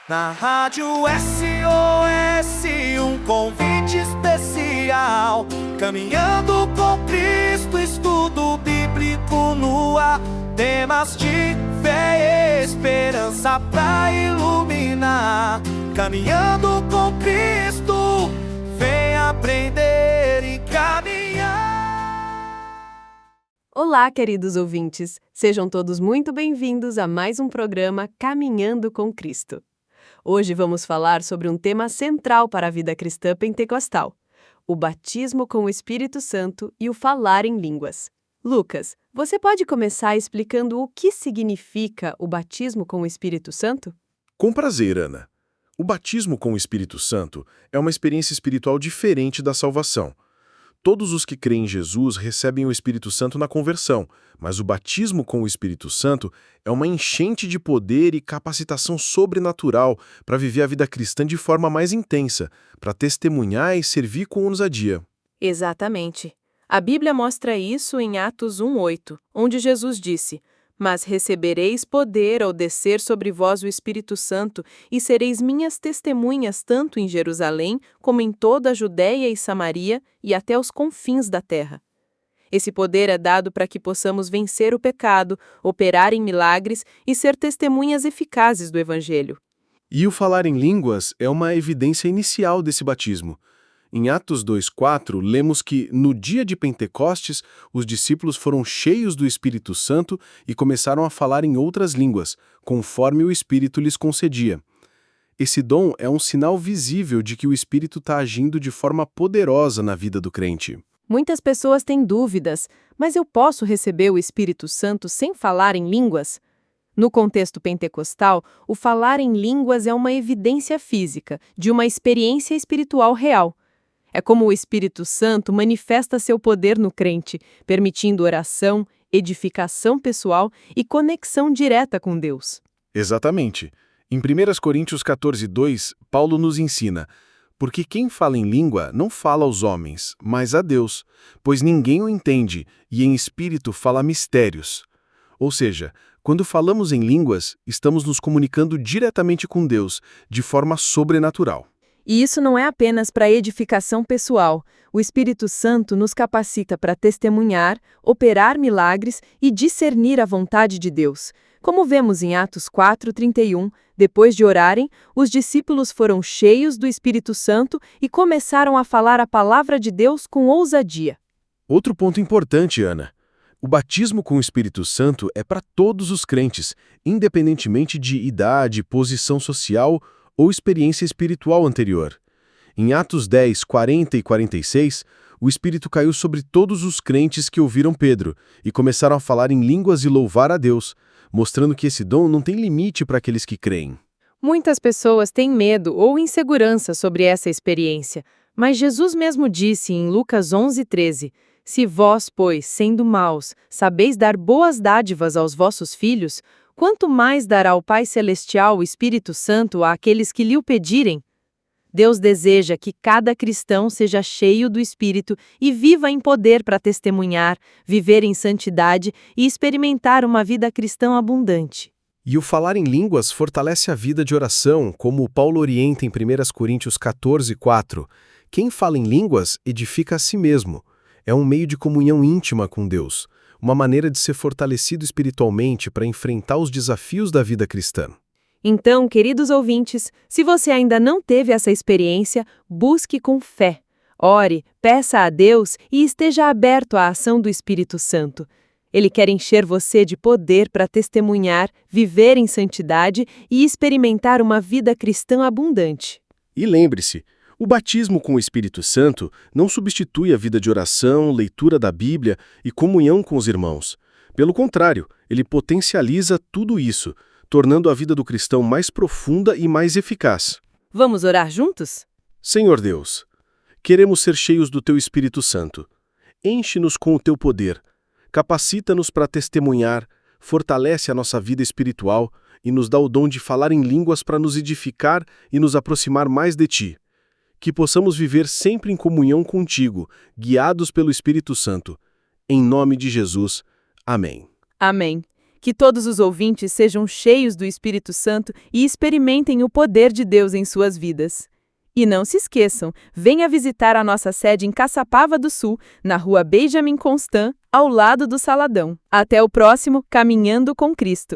Na Rádio SOS, um convite especial. Caminhando com Cristo, estudo bíblico no ar. Temas de fé e esperança pra iluminar. Caminhando com Cristo, vem aprender e caminhar. Olá, queridos ouvintes. Sejam todos muito bem-vindos a mais um programa Caminhando com Cristo. Hoje vamos falar sobre um tema central para a vida cristã pentecostal: o batismo com o Espírito Santo e o falar em línguas. Lucas, você pode começar explicando o que significa o batismo com o Espírito Santo? Com prazer, Ana. O batismo com o Espírito Santo é uma experiência espiritual diferente da salvação. Todos os que creem em Jesus recebem o Espírito Santo na conversão, mas o batismo com o Espírito Santo é uma enchente de poder e capacitação sobrenatural para viver a vida cristã de forma mais intensa, para testemunhar e servir com ousadia. Exatamente. A Bíblia mostra isso em Atos 1:8, onde Jesus disse: "Mas recebereis poder ao descer sobre vós o Espírito Santo, e sereis minhas testemunhas tanto em Jerusalém, como em toda a Judéia e Samaria, e até os confins da terra." Esse poder é dado para que possamos vencer o pecado, operar em milagres e ser testemunhas eficazes do Evangelho. E o falar em línguas é uma evidência inicial desse batismo. Em Atos 2:4, lemos que, no dia de Pentecostes, os discípulos foram cheios do Espírito Santo e começaram a falar em outras línguas, conforme o Espírito lhes concedia. Esse dom é um sinal visível de que o Espírito está agindo de forma poderosa na vida do crente. Muitas pessoas têm dúvidas, mas eu posso receber o Espírito Santo sem falar em línguas? No contexto pentecostal, o falar em línguas é uma evidência física de uma experiência espiritual real. É como o Espírito Santo manifesta seu poder no crente, permitindo oração, edificação pessoal e conexão direta com Deus. Exatamente. Em 1 Coríntios 14:2, Paulo nos ensina: "Porque quem fala em língua não fala aos homens, mas a Deus, pois ninguém o entende, e em espírito fala mistérios." Ou seja, quando falamos em línguas, estamos nos comunicando diretamente com Deus, de forma sobrenatural. E isso não é apenas para edificação pessoal. O Espírito Santo nos capacita para testemunhar, operar milagres e discernir a vontade de Deus. Como vemos em Atos 4:31, depois de orarem, os discípulos foram cheios do Espírito Santo e começaram a falar a palavra de Deus com ousadia. Outro ponto importante, Ana. O batismo com o Espírito Santo é para todos os crentes, independentemente de idade, posição social ou experiência espiritual anterior. Em Atos 10, 40 e 46, o Espírito caiu sobre todos os crentes que ouviram Pedro e começaram a falar em línguas e louvar a Deus, mostrando que esse dom não tem limite para aqueles que creem. Muitas pessoas têm medo ou insegurança sobre essa experiência, mas Jesus mesmo disse em Lucas 11:13, "Se vós, pois, sendo maus, sabeis dar boas dádivas aos vossos filhos, quanto mais dará o Pai Celestial o Espírito Santo àqueles que lhe o pedirem?" Deus deseja que cada cristão seja cheio do Espírito e viva em poder para testemunhar, viver em santidade e experimentar uma vida cristã abundante. E o falar em línguas fortalece a vida de oração, como Paulo orienta em 1 Coríntios 14:4. Quem fala em línguas edifica a si mesmo. É um meio de comunhão íntima com Deus, uma maneira de ser fortalecido espiritualmente para enfrentar os desafios da vida cristã. Então, queridos ouvintes, se você ainda não teve essa experiência, busque com fé. Ore, peça a Deus e esteja aberto à ação do Espírito Santo. Ele quer encher você de poder para testemunhar, viver em santidade e experimentar uma vida cristã abundante. E lembre-se, o batismo com o Espírito Santo não substitui a vida de oração, leitura da Bíblia e comunhão com os irmãos. Pelo contrário, ele potencializa tudo isso, tornando a vida do cristão mais profunda e mais eficaz. Vamos orar juntos? Senhor Deus, queremos ser cheios do Teu Espírito Santo. Enche-nos com o Teu poder, capacita-nos para testemunhar, fortalece a nossa vida espiritual e nos dá o dom de falar em línguas para nos edificar e nos aproximar mais de Ti. Que possamos viver sempre em comunhão contigo, guiados pelo Espírito Santo. Em nome de Jesus. Amém. Amém. Que todos os ouvintes sejam cheios do Espírito Santo e experimentem o poder de Deus em suas vidas. E não se esqueçam, venha visitar a nossa sede em Caçapava do Sul, na Rua Benjamin Constant, ao lado do Saladão. Até o próximo Caminhando com Cristo.